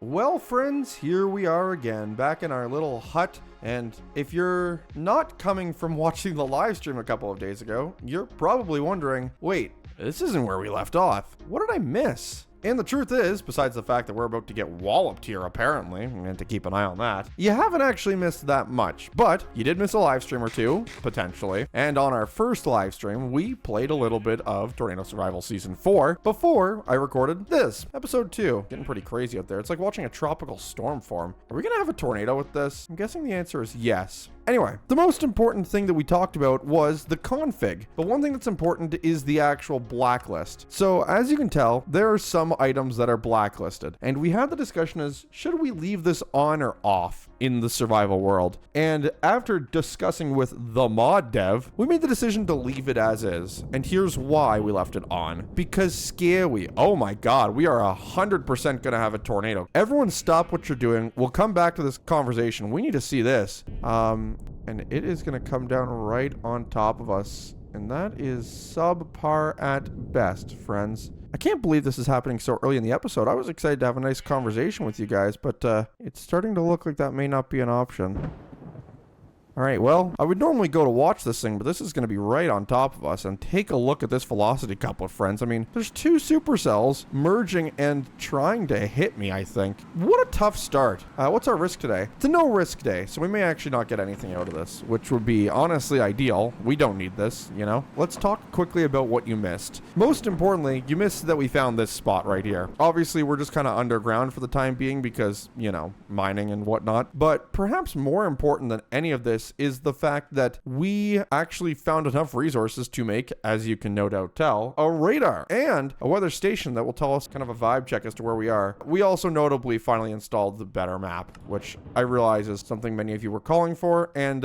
Well, friends, here we are again, back in our little hut. And if you're not coming from watching the live stream a couple of days ago, you're probably wondering, wait, this isn't where we left off. What did I miss? And the truth is, besides the fact that we're about to get walloped here apparently, and to keep an eye on that, you haven't actually missed that much. But you did miss a live stream or two, potentially. And on our first live stream, we played a little bit of Tornado Survival Season 4 before I recorded this, Episode 2. Getting pretty crazy out there. It's like watching a tropical storm form. Are we gonna have a tornado with this? I'm guessing the answer is yes. Anyway, the most important thing that we talked about was the config. But one thing that's important is the actual blacklist. So as you can tell, there are some items that are blacklisted. And we had the discussion as, should we leave this on or off in the survival world? And after discussing with the mod dev, we made the decision to leave it as is. And here's why we left it on. Because scary. Oh my god, we are 100% gonna have a tornado. Everyone stop what you're doing. We'll come back to this conversation. We need to see this. And it is going to come down right on top of us. And that is subpar at best, friends. I can't believe this is happening so early in the episode. I was excited to have a nice conversation with you guys, but it's starting to look like that may not be an option. Alright, well, I would normally go to watch this thing, but this is going to be right on top of us. And take a look at this velocity couplet, friends. I mean, there's two supercells merging and trying to hit me, I think. What a tough start. What's our risk today? It's a no-risk day, so we may actually not get anything out of this, which would be honestly ideal. We don't need this, you know? Let's talk quickly about what you missed. Most importantly, you missed that we found this spot right here. Obviously, we're just kind of underground for the time being because, you know, mining and whatnot. But perhaps more important than any of this is the fact that we actually found enough resources to make, as you can no doubt tell, a radar and a weather station that will tell us kind of a vibe check as to where we are. We also notably finally installed the better map, which I realize is something many of you were calling for. And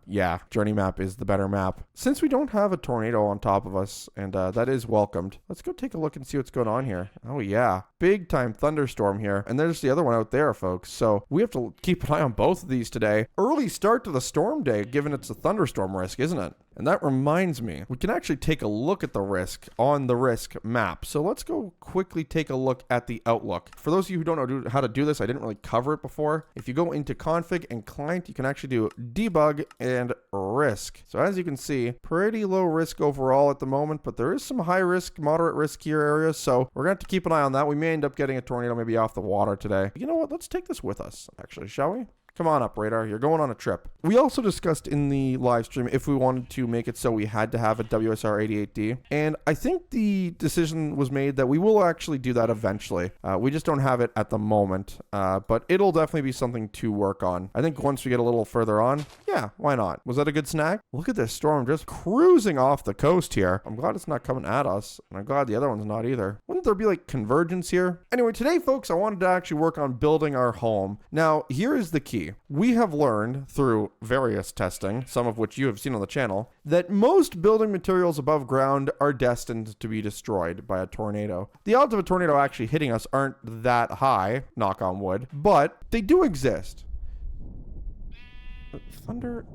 yeah, journey map is the better map. Since we don't have a tornado on top of us, and that is welcomed, let's go take a look and see what's going on here. Oh yeah, big time thunderstorm here. And there's the other one out there, folks. So we have to keep an eye on both of these today. Early start to the storm day, given it's a thunderstorm risk, isn't it? And that reminds me, we can actually take a look at the risk on the risk map. So let's go quickly take a look at the outlook. For those of you who don't know how to do this, I didn't really cover it before. If you go into config and client, you can actually do debug and risk. So as you can see, pretty low risk overall at the moment, but there is some high risk, moderate risk here areas. So we're going to have to keep an eye on that. We may end up getting a tornado maybe off the water today. You know what? Let's take this with us, actually, shall we? Come on up, radar. You're going on a trip. We also discussed in the live stream if we wanted to make it so we had to have a WSR-88D. And I think the decision was made that we will actually do that eventually. We just don't have it at the moment. But it'll definitely be something to work on. I think once we get a little further on, yeah, why not? Was that a good snag? Look at this storm just cruising off the coast here. I'm glad it's not coming at us. And I'm glad the other one's not either. Wouldn't there be like convergence here? Anyway, today, folks, I wanted to actually work on building our home. Now, here is the key. We have learned through various testing, some of which you have seen on the channel, that most building materials above ground are destined to be destroyed by a tornado. The odds of a tornado actually hitting us aren't that high, knock on wood, but they do exist. Thunder?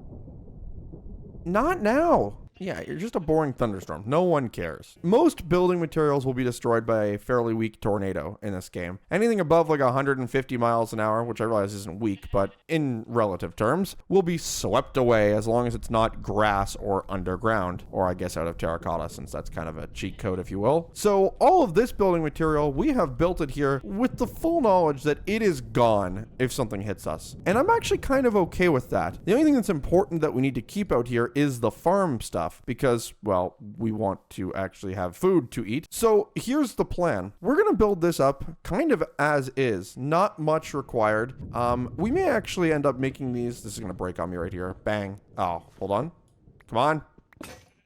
Not now. Yeah, you're just a boring thunderstorm. No one cares. Most building materials will be destroyed by a fairly weak tornado in this game. Anything above like 150 miles an hour, which I realize isn't weak, but in relative terms, will be swept away as long as it's not grass or underground, or I guess out of terracotta, since that's kind of a cheat code, if you will. So all of this building material, we have built it here with the full knowledge that it is gone if something hits us. And I'm actually kind of okay with that. The only thing that's important that we need to keep out here is the farm stuff. Because, well, we want to actually have food to eat. So here's the plan. We're going to build this up kind of as is. Not much required. We may actually end up making these. This is going to break on me right here. Bang. Oh, hold on. Come on.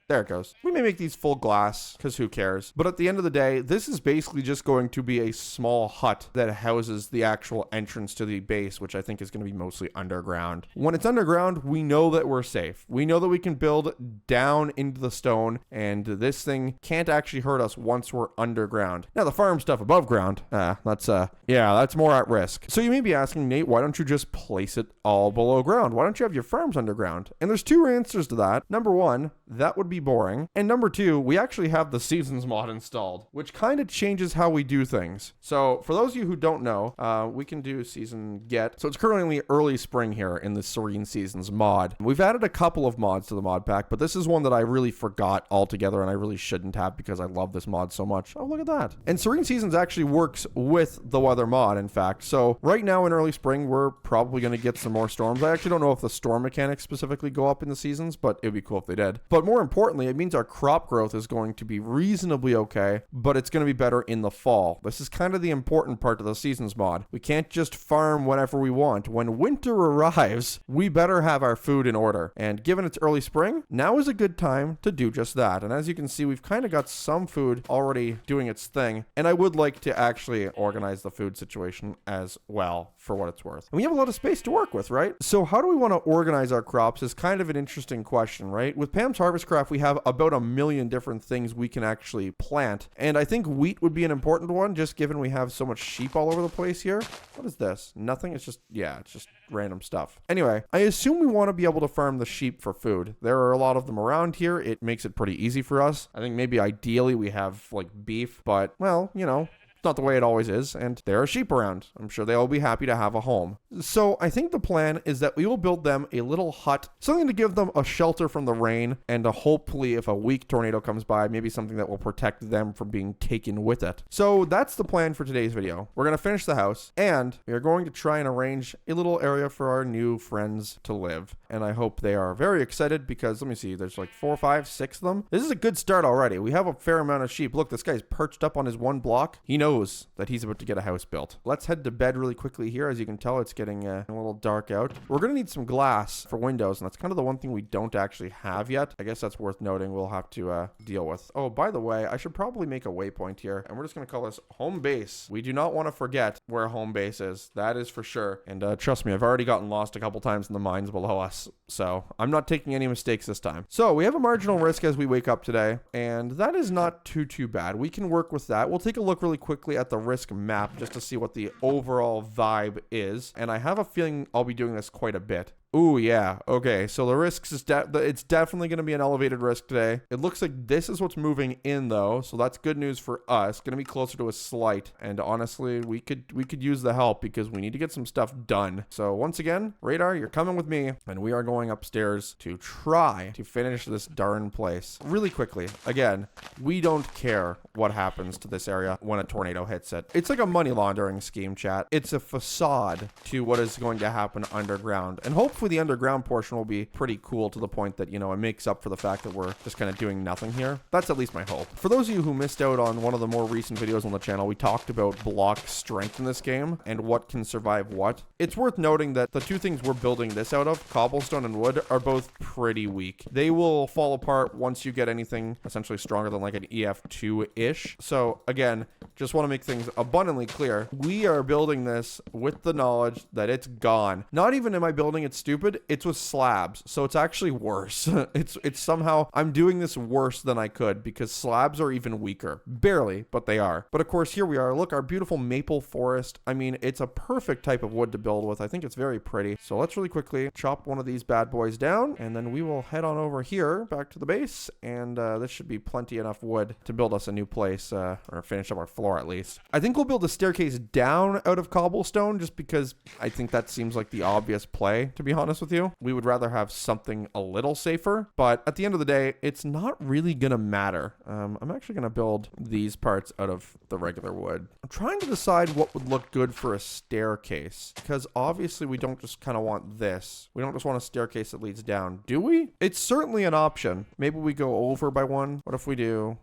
There it goes. We may make these full glass, because who cares? But at the end of the day, this is basically just going to be a small hut that houses the actual entrance to the base, which I think is going to be mostly underground. When it's underground, we know that we're safe. We know that we can build down into the stone, and this thing can't actually hurt us once we're underground. Now, the farm stuff above ground, that's more at risk. So you may be asking, Nate, why don't you just place it all below ground? Why don't you have your farms underground? And there's two answers to that. Number one, that would be boring. And number two, we actually have the seasons mod installed, which kind of changes how we do things. So for those of you who don't know, we can do season get. So it's currently early spring here in the Serene Seasons mod. We've added a couple of mods to the mod pack, but this is one that I really forgot altogether, and I really shouldn't have because I love this mod so much. Oh, look at that. And Serene Seasons actually works with the weather mod, in fact. So right now in early spring, we're probably going to get some more storms. I actually don't know if the storm mechanics specifically go up in the seasons, but it'd be cool if they did. But more importantly, it means our crop growth is going to be reasonably okay, but it's going to be better in the fall. This is kind of the important part of the seasons mod. We can't just farm whenever we want. When winter arrives, we better have our food in order. And given it's early spring, now is a good time to do just that. And as you can see, we've kind of got some food already doing its thing. And I would like to actually organize the food situation as well, for what it's worth. And we have a lot of space to work with, right? So how do we want to organize our crops is kind of an interesting question, right? With Pam's Harvest Craft, we have about 1 million different things we can actually plant. And I think wheat would be an important one, just given we have so much sheep all over the place here. What is this? Nothing? It's just, yeah, it's just random stuff. Anyway, I assume we want to be able to farm the sheep for food. There are a lot of them around here. It makes it pretty easy for us. I think maybe ideally we have like beef, but well, you know, not the way it always is, and there are sheep around. I'm sure they'll be happy to have a home. So I think the plan is that we will build them a little hut, something to give them a shelter from the rain, and hopefully if a weak tornado comes by, maybe something that will protect them from being taken with it. So that's the plan for today's video. We're going to finish the house, and we are going to try and arrange a little area for our new friends to live. And I hope they are very excited because, let me see, there's like 4, 5, 6 of them. This is a good start already. We have a fair amount of sheep. Look, this guy's perched up on his one block. He knows that he's about to get a house built. Let's head to bed really quickly here. As you can tell, it's getting a little dark out. We're going to need some glass for windows, and that's kind of the one thing we don't actually have yet. I guess that's worth noting. We'll have to deal with. Oh, by the way, I should probably make a waypoint here, and we're just going to call this home base. We do not want to forget where home base is. That is for sure. And trust me, I've already gotten lost a couple times in the mines below us, so I'm not taking any mistakes this time. So we have a marginal risk as we wake up today, and that is not too bad. We can work with that. We'll take a look really quickly at the risk map just to see what the overall vibe is, and I have a feeling I'll be doing this quite a bit. Ooh, yeah. Okay, so the risks is it's definitely going to be an elevated risk today. It looks like this is what's moving in, though, so that's good news for us. Going to be closer to a slight, and honestly, we could use the help because we need to get some stuff done. So once again, Radar, you're coming with me, and we are going upstairs to try to finish this darn place really quickly. Again, we don't care what happens to this area when a tornado hits it. It's like a money laundering scheme, chat. It's a facade to what is going to happen underground, and hopefully the underground portion will be pretty cool to the point that, you know, it makes up for the fact that we're just kind of doing nothing here. That's at least my hope. For those of you who missed out on one of the more recent videos on the channel, we talked about block strength in this game and what can survive what. It's worth noting that the two things we're building this out of, cobblestone and wood, are both pretty weak. They will fall apart once you get anything essentially stronger than like an EF2-ish. So again, just want to make things abundantly clear. We are building this with the knowledge that it's gone. Not even am I building it stupid, it's with slabs, so it's actually worse. It's somehow, I'm doing this worse than I could because slabs are even weaker. Barely, but they are. But of course, here we are. Look, our beautiful maple forest. I mean, it's a perfect type of wood to build with. I think it's very pretty. So let's really quickly chop one of these bad boys down, and then we will head on over here back to the base, and this should be plenty enough wood to build us a new place, or finish up our floor at least. I think we'll build a staircase down out of cobblestone just because I think that seems like the obvious play, to be honest with you. We would rather have something a little safer, but at the end of the day, it's not really gonna matter. I'm actually gonna build these parts out of the regular wood. I'm trying to decide what would look good for a staircase, because obviously we don't just kind of want this. We don't just want a staircase that leads down, do we? It's certainly an option. Maybe we go over by one. What if we do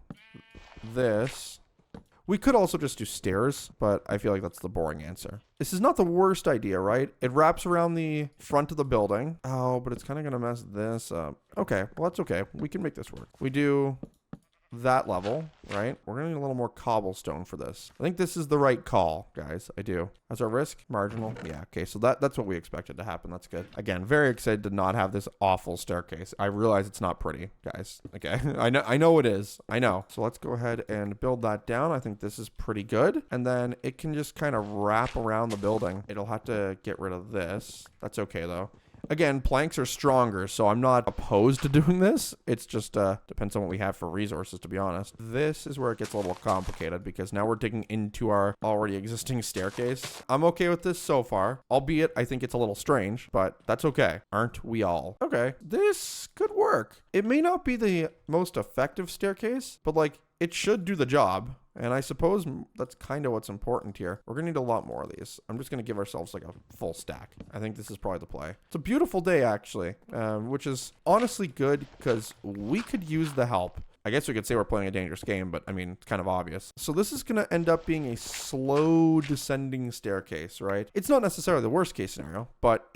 this? We could also just do stairs, but I feel like that's the boring answer. This is not the worst idea, right? It wraps around the front of the building. Oh, but it's kind of going to mess this up. Okay, well, that's okay. We can make this work. We do that level, right? We're gonna need a little more cobblestone for this. I think this is the right call, guys. I do. As our risk, marginal. Yeah, okay, so that's what we expected to happen. That's good. Again, very excited to not have this awful staircase. I realize it's not pretty, guys. Okay, I know it is. I know. So let's go ahead and build that down. I think this is pretty good. And then it can just kind of wrap around the building. It'll have to get rid of this. That's okay, though. Again, planks are stronger, so I'm not opposed to doing this. It's just depends on what we have for resources, to be honest. This is where it gets a little complicated because now we're digging into our already existing staircase. I'm okay with this so far, albeit I think it's a little strange, but that's okay. Aren't we all? Okay, this could work. It may not be the most effective staircase, but like it should do the job. And I suppose that's kind of what's important here. We're going to need a lot more of these. I'm just going to give ourselves like a full stack. I think this is probably the play. It's a beautiful day, actually, which is honestly good because we could use the help. I guess we could say we're playing a dangerous game, but I mean, it's kind of obvious. So this is going to end up being a slow descending staircase, right? It's not necessarily the worst case scenario, but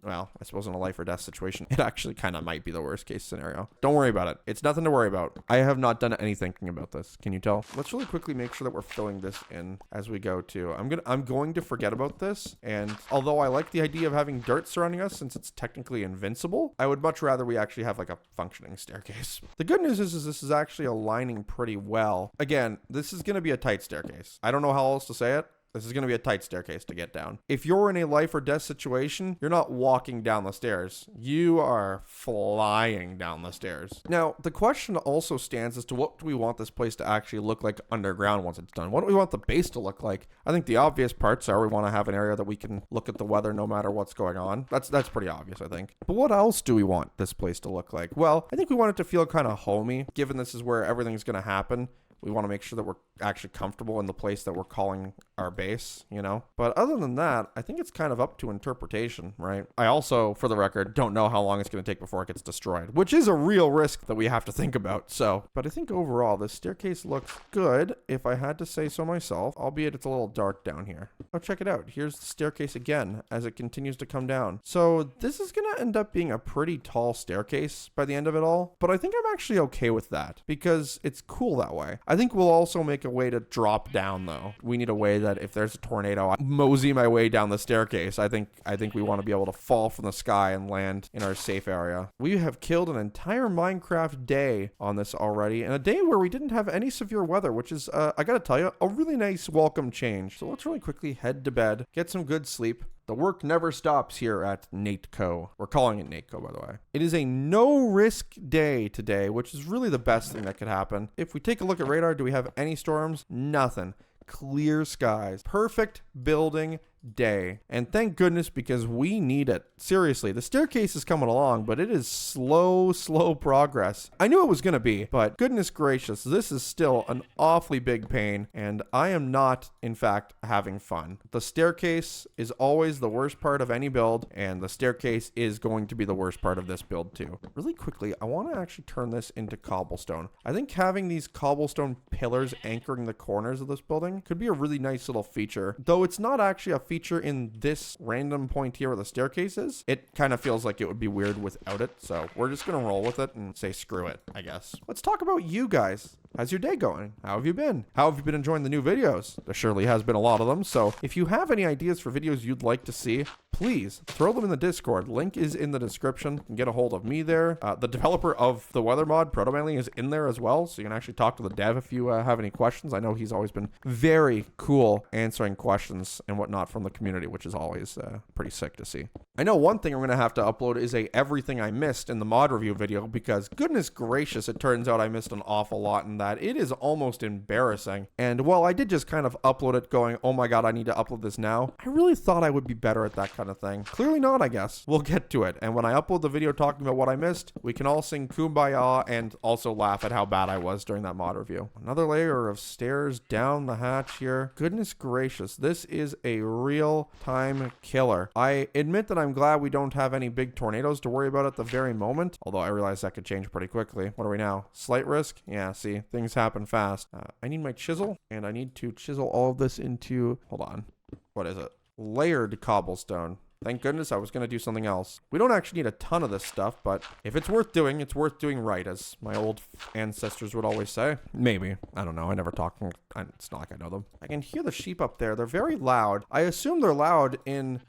well, I suppose in a life or death situation, it actually kind of might be the worst case scenario. Don't worry about it. It's nothing to worry about. I have not done any thinking about this. Can you tell? Let's really quickly make sure that we're filling this in as we go too. I'm going to forget about this. And although I like the idea of having dirt surrounding us since it's technically invincible, I would much rather we actually have like a functioning staircase. The good news is this is actually aligning pretty well. Again, this is going to be a tight staircase. I don't know how else to say it. This is going to be a tight staircase to get down. If you're in a life or death situation, you're not walking down the stairs. You are flying down the stairs. Now, the question also stands as to what do we want this place to actually look like underground once it's done? What do we want the base to look like? I think the obvious parts are we want to have an area that we can look at the weather no matter what's going on. That's pretty obvious, I think. But what else do we want this place to look like? Well, I think we want it to feel kind of homey, given this is where everything's going to happen. We want to make sure that we're actually comfortable in the place that we're calling our base, you know? But other than that, I think it's kind of up to interpretation, right? I also, for the record, don't know how long it's going to take before it gets destroyed, which is a real risk that we have to think about. So, but I think overall, this staircase looks good, if I had to say so myself, albeit it's a little dark down here. Oh, check it out. Here's the staircase again as it continues to come down. So this is going to end up being a pretty tall staircase by the end of it all, but I think I'm actually okay with that because it's cool that way. I think we'll also make a way to drop down though. We need a way that if there's a tornado, I mosey my way down the staircase. I think we want to be able to fall from the sky and land in our safe area. We have killed an entire Minecraft day on this already, and a day where we didn't have any severe weather, which is, I gotta tell you, a really nice welcome change. So let's really quickly head to bed, get some good sleep. The work never stops here at Natopower. We're calling it Natopower, by the way. It is a no-risk day today, which is really the best thing that could happen. If we take a look at radar, do we have any storms? Nothing. Clear skies. Perfect building day. And thank goodness because we need it. Seriously, the staircase is coming along, but it is slow progress. I knew it was going to be, but goodness gracious, this is still an awfully big pain, and I am not, in fact, having fun. The staircase is always the worst part of any build, and the staircase is going to be the worst part of this build too. Really quickly, I want to actually turn this into cobblestone. I think having these cobblestone pillars anchoring the corners of this building could be a really nice little feature, though it's not actually a feature in this random point here where the staircase is. It kind of feels like it would be weird without it, so we're just gonna roll with it and say screw it, I guess. Let's talk about you guys. How's your day going? How have you been? How have you been enjoying the new videos? There surely has been a lot of them, so if you have any ideas for videos you'd like to see, please throw them in the Discord. Link is in the description. You can get a hold of me there. The developer of the weather mod, Protomailing, is in there as well, so you can actually talk to the dev if you have any questions. I know he's always been very cool answering questions and whatnot from the community, which is always pretty sick to see. I know one thing I'm going to have to upload is a everything I missed in the mod review video, because goodness gracious, it turns out I missed an awful lot in that. It is almost embarrassing. And while I did just kind of upload it going, oh my god, I need to upload this now, I really thought I would be better at that kind of thing. Clearly not, I guess. We'll get to it. And when I upload the video talking about what I missed, we can all sing Kumbaya and also laugh at how bad I was during that mod review. Another layer of stairs down the hatch here. Goodness gracious, this is a real time killer. I admit that I'm glad we don't have any big tornadoes to worry about at the very moment, although I realize that could change pretty quickly. What are we now? Slight risk? Yeah, see, things happen fast. I need my chisel, and I need to chisel all of this into, hold on, what is it? Layered cobblestone. Thank goodness, I was going to do something else. We don't actually need a ton of this stuff, but if it's worth doing right, as my old ancestors would always say. Maybe. I don't know. I never talk. It's not like I know them. I can hear the sheep up there. They're very loud. I assume they're loud in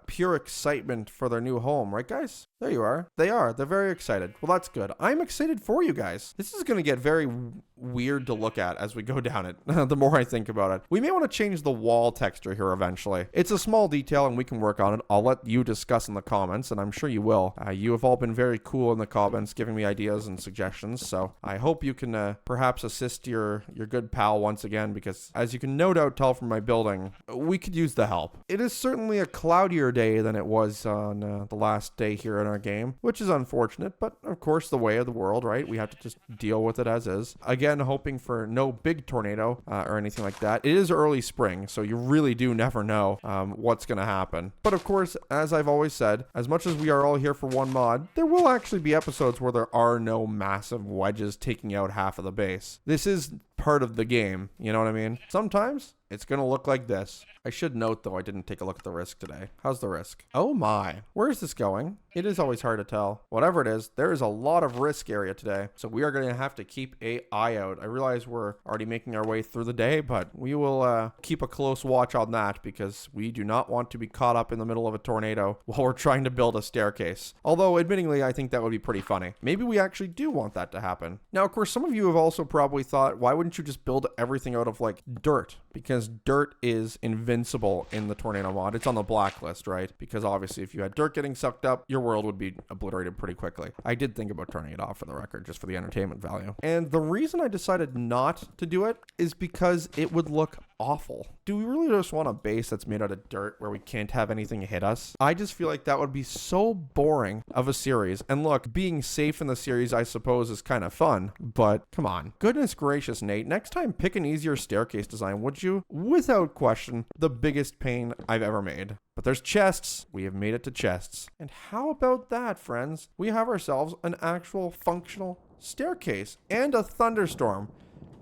pure excitement for their new home. Right, guys? There you are. They are. They're very excited. Well, that's good. I'm excited for you guys. This is going to get very weird to look at as we go down it. The more I think about it. We may want to change the wall texture here eventually. It's a small detail and we can work on it. I'll let you discuss in the comments, and I'm sure you will. You have all been very cool in the comments, giving me ideas and suggestions, so I hope you can perhaps assist your good pal once again, because as you can no doubt tell from my building, we could use the help. It is certainly a cloudier day than it was on the last day here in our game, which is unfortunate, but of course the way of the world, right? We have to just deal with it as is. Again, hoping for no big tornado or anything like that. It is early spring, so you really do never know what's going to happen. But of course, as I've always said, as much as we are all here for one mod, there will actually be episodes where there are no massive wedges taking out half of the base. This is part of the game, you know what I mean? Sometimes it's gonna look like this. I should note though, I didn't take a look at the risk today. How's the risk? Oh my, where is this going? It is always hard to tell. Whatever it is, there is a lot of risk area today, so we are gonna have to keep an eye out. I realize we're already making our way through the day, but we will keep a close watch on that, because we do not want to be caught up in the middle of a tornado while we're trying to build a staircase. Although admittingly, I think that would be pretty funny. Maybe we actually do want that to happen. Now of course, some of you have also probably thought, why wouldn't you just build everything out of like dirt? Because dirt is invincible in the tornado mod. It's on the blacklist, right? Because obviously if you had dirt getting sucked up, your world would be obliterated pretty quickly. I did think about turning it off for the record, just for the entertainment value. And the reason I decided not to do it is because it would look awful. Do we really just want a base that's made out of dirt where we can't have anything hit us? I just feel like that would be so boring of a series. And look, being safe in the series, I suppose, is kind of fun, but come on. Goodness gracious, Nate. Next time, pick an easier staircase design, would you? Without question, the biggest pain I've ever made. But there's chests. We have made it to chests. And how about that, friends? We have ourselves an actual functional staircase and a thunderstorm.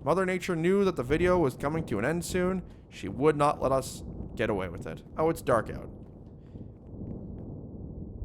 Mother Nature knew that the video was coming to an end soon. She would not let us get away with it. Oh, it's dark out.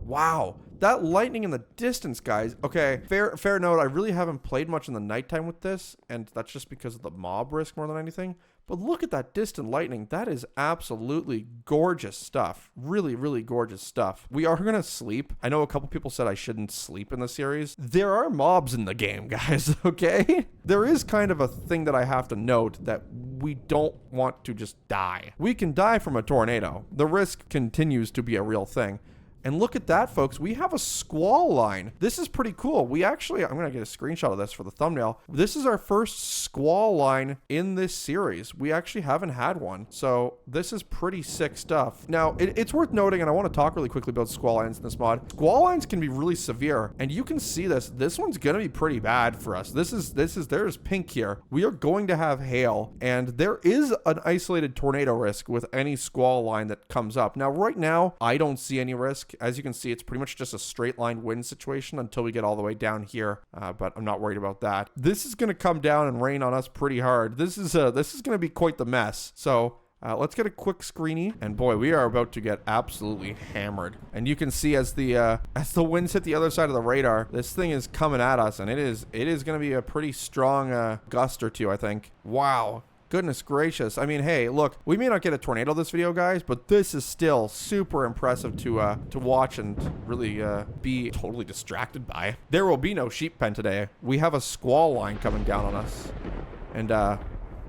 Wow. That lightning in the distance, guys. Okay, fair note, I really haven't played much in the nighttime with this, and that's just because of the mob risk more than anything. But look at that distant lightning. That is absolutely gorgeous stuff. Really, really gorgeous stuff. We are going to sleep. I know a couple people said I shouldn't sleep in the series. There are mobs in the game, guys, okay? There is kind of a thing that I have to note, that we don't want to just die. We can die from a tornado. The risk continues to be a real thing. And look at that, folks. We have a Squall Line. This is pretty cool. We actually, I'm going to get a screenshot of this for the thumbnail. This is our first Squall Line in this series. We actually haven't had one. So this is pretty sick stuff. Now, it's worth noting, and I want to talk really quickly about Squall Lines in this mod. Squall Lines can be really severe, and you can see this. This one's going to be pretty bad for us. There's pink here. We are going to have hail, and there is an isolated tornado risk with any Squall Line that comes up. Now, right now, I don't see any risk. As you can see, it's pretty much just a straight line wind situation until we get all the way down here, but I'm not worried about that. This is going to come down and rain on us pretty hard. This is going to be quite the mess. So let's get a quick screeny, and boy, we are about to get absolutely hammered. And you can see as the winds hit the other side of the radar, this thing is coming at us, and it is going to be a pretty strong gust or two, I think. Wow. Goodness gracious. I mean, hey, look, we may not get a tornado this video, guys, but this is still super impressive to watch and really be totally distracted by. There will be no sheep pen today. We have a Squall Line coming down on us, and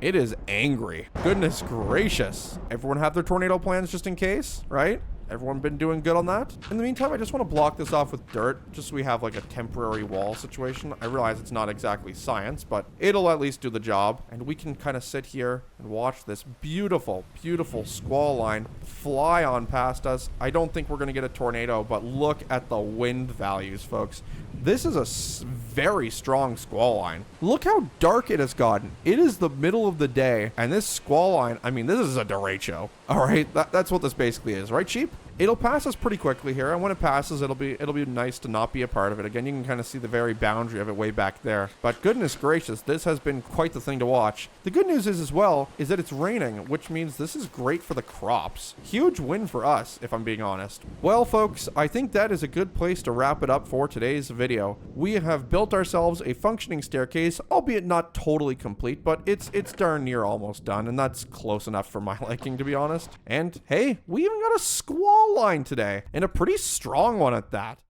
it is angry. Goodness gracious. Everyone have their tornado plans just in case, right? Everyone been doing good on that? In the meantime, I just want to block this off with dirt, just so we have like a temporary wall situation. I realize it's not exactly science, but it'll at least do the job. And we can kind of sit here and watch this beautiful, beautiful Squall Line fly on past us. I don't think we're going to get a tornado, but look at the wind values, folks. This is a very strong Squall Line. Look how dark it has gotten. It is the middle of the day, and this Squall Line, I mean, this is a derecho. All right, that's what this basically is, right, sheep? It'll pass us pretty quickly here, and when it passes, it'll be nice to not be a part of it. Again, you can kind of see the very boundary of it way back there. But goodness gracious, this has been quite the thing to watch. The good news is as well, is that it's raining, which means this is great for the crops. Huge win for us, if I'm being honest. Well, folks, I think that is a good place to wrap it up for today's video. We have built ourselves a functioning staircase, albeit not totally complete, but it's darn near almost done, and that's close enough for my liking, to be honest. And hey, we even got a Squall Line today, and a pretty strong one at that.